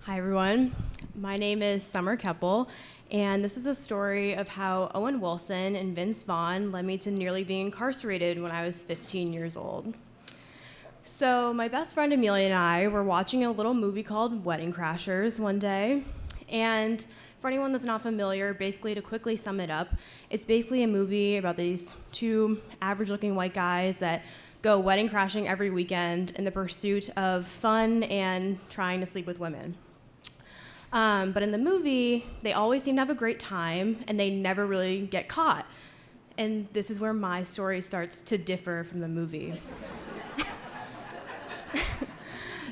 Hi, everyone. My name is Summer Kaeppel, and this is a story of how Owen Wilson and Vince Vaughn led me to nearly being incarcerated when I was 15 years old. So my best friend Amelia and I were watching a little movie called Wedding Crashers one day, and for anyone that's not familiar, basically to quickly sum it up, it's basically a movie about these two average-looking white guys that go wedding crashing every weekend in the pursuit of fun and trying to sleep with women. But in the movie, they always seem to have a great time, and they never really get caught. And this is where my story starts to differ from the movie.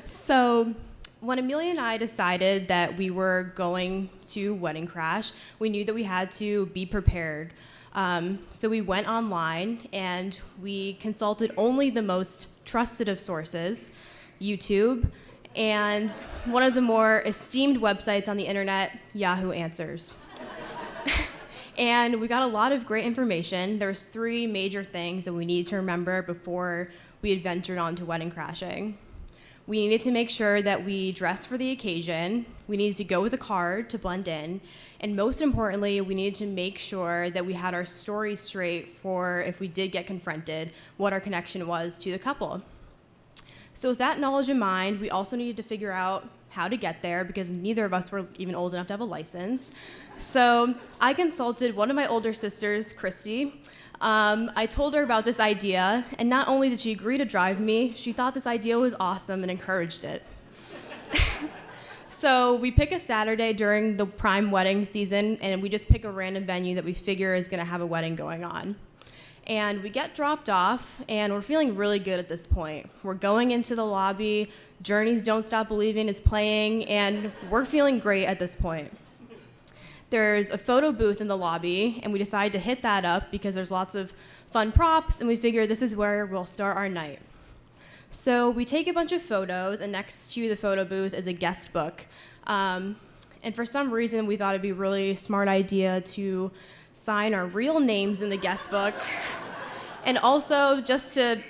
So when Amelia and I decided that we were going to Wedding Crash, we knew that we had to be prepared. So we went online, and we consulted only the most trusted of sources, YouTube, and one of the more esteemed websites on the internet, Yahoo Answers. And we got a lot of great information. There's 3 major things that we needed to remember before we had ventured onto wedding crashing. We needed to make sure that we dressed for the occasion. We needed to go with a card to blend in. And most importantly, we needed to make sure that we had our story straight for if we did get confronted, what our connection was to the couple. So with that knowledge in mind, we also needed to figure out how to get there because neither of us were even old enough to have a license. So I consulted one of my older sisters, Christy. I told her about this idea, and not only did she agree to drive me, she thought this idea was awesome and encouraged it. So we pick a Saturday during the prime wedding season, and we just pick a random venue that we figure is going to have a wedding going on. And we get dropped off, and we're feeling really good at this point. We're going into the lobby, Journey's Don't Stop Believing is playing, and we're feeling great at this point. There's a photo booth in the lobby, and we decide to hit that up because there's lots of fun props, and we figure this is where we'll start our night. So we take a bunch of photos, and next to the photo booth is a guest book. And for some reason, we thought it'd be a really smart idea to sign our real names in the guest book. And also, just to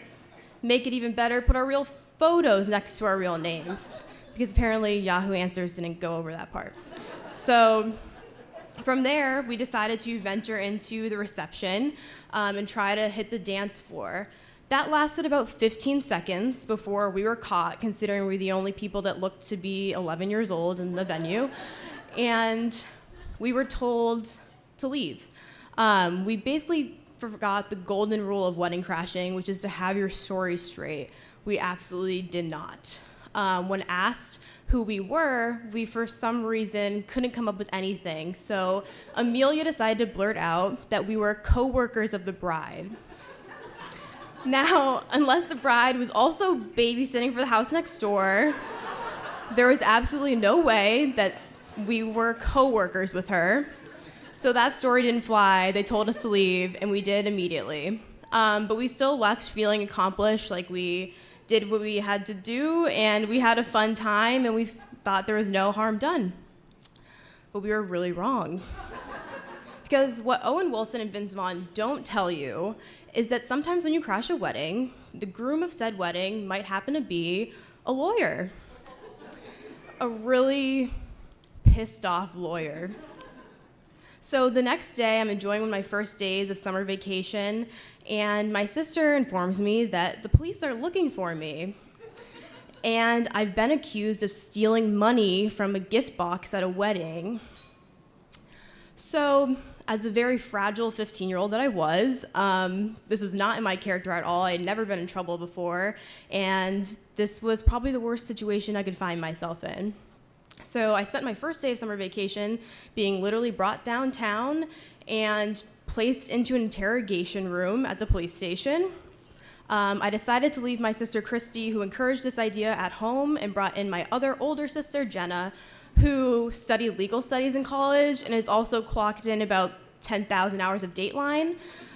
make it even better, put our real photos next to our real names. Because apparently Yahoo Answers didn't go over that part. So from there, we decided to venture into the reception and try to hit the dance floor. That lasted about 15 seconds before we were caught, considering we were the only people that looked to be 11 years old in the venue. And we were told to leave. We basically forgot the golden rule of wedding crashing, which is to have your story straight. We absolutely did not. When asked who we were, we for some reason couldn't come up with anything. So Amelia decided to blurt out that we were co-workers of the bride. Now, unless the bride was also babysitting for the house next door, there was absolutely no way that we were co-workers with her. So that story didn't fly. They told us to leave, and we did immediately. But we still left feeling accomplished, like we did what we had to do, and we had a fun time, and we thought there was no harm done. But we were really wrong. Because what Owen Wilson and Vince Vaughn don't tell you is that sometimes when you crash a wedding, the groom of said wedding might happen to be a lawyer. A really pissed off lawyer. So the next day, I'm enjoying one of my first days of summer vacation, and my sister informs me that the police are looking for me. And I've been accused of stealing money from a gift box at a wedding. So, as a very fragile 15-year-old that I was, this was not in my character at all. I had never been in trouble before, and this was probably the worst situation I could find myself in. So I spent my first day of summer vacation being literally brought downtown and placed into an interrogation room at the police station. I decided to leave my sister Christy, who encouraged this idea, at home, and brought in my other older sister, Jenna, who studied legal studies in college and is also clocked in about 10,000 hours of Dateline.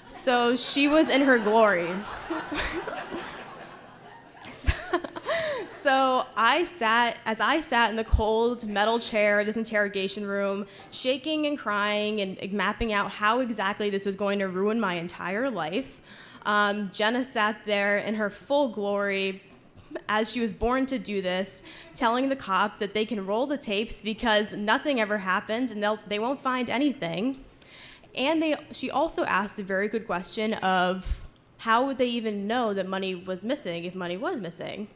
So she was in her glory. So as I sat in the cold metal chair of this interrogation room, shaking and crying and mapping out how exactly this was going to ruin my entire life, Jenna sat there in her full glory, as she was born to do this, telling the cop that they can roll the tapes because nothing ever happened and they won't find anything. And she also asked a very good question of how would they even know that money was missing if money was missing?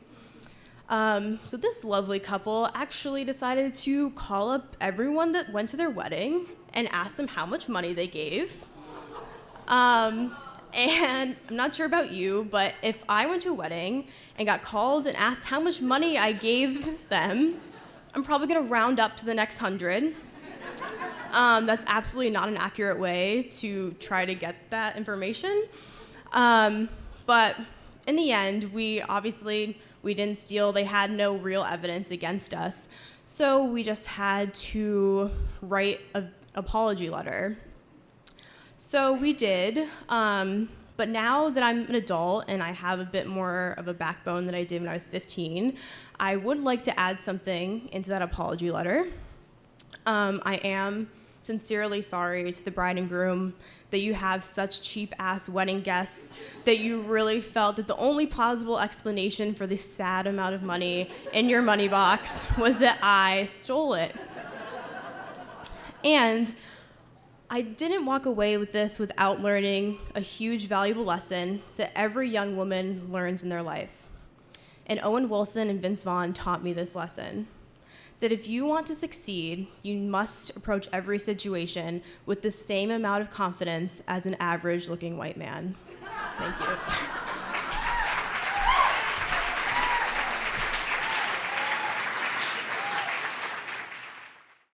So this lovely couple actually decided to call up everyone that went to their wedding and ask them how much money they gave. And I'm not sure about you, but if I went to a wedding and got called and asked how much money I gave them, I'm probably gonna round up to the next 100. That's absolutely not an accurate way to try to get that information. But in the end, we didn't steal. They had no real evidence against us. So we just had to write an apology letter. So we did, but now that I'm an adult and I have a bit more of a backbone than I did when I was 15, I would like to add something into that apology letter. I am sincerely sorry to the bride and groom that you have such cheap-ass wedding guests, that you really felt that the only plausible explanation for the sad amount of money in your money box was that I stole it. And I didn't walk away with this without learning a huge valuable lesson that every young woman learns in their life. And Owen Wilson and Vince Vaughn taught me this lesson, that if you want to succeed, you must approach every situation with the same amount of confidence as an average-looking white man. Thank you.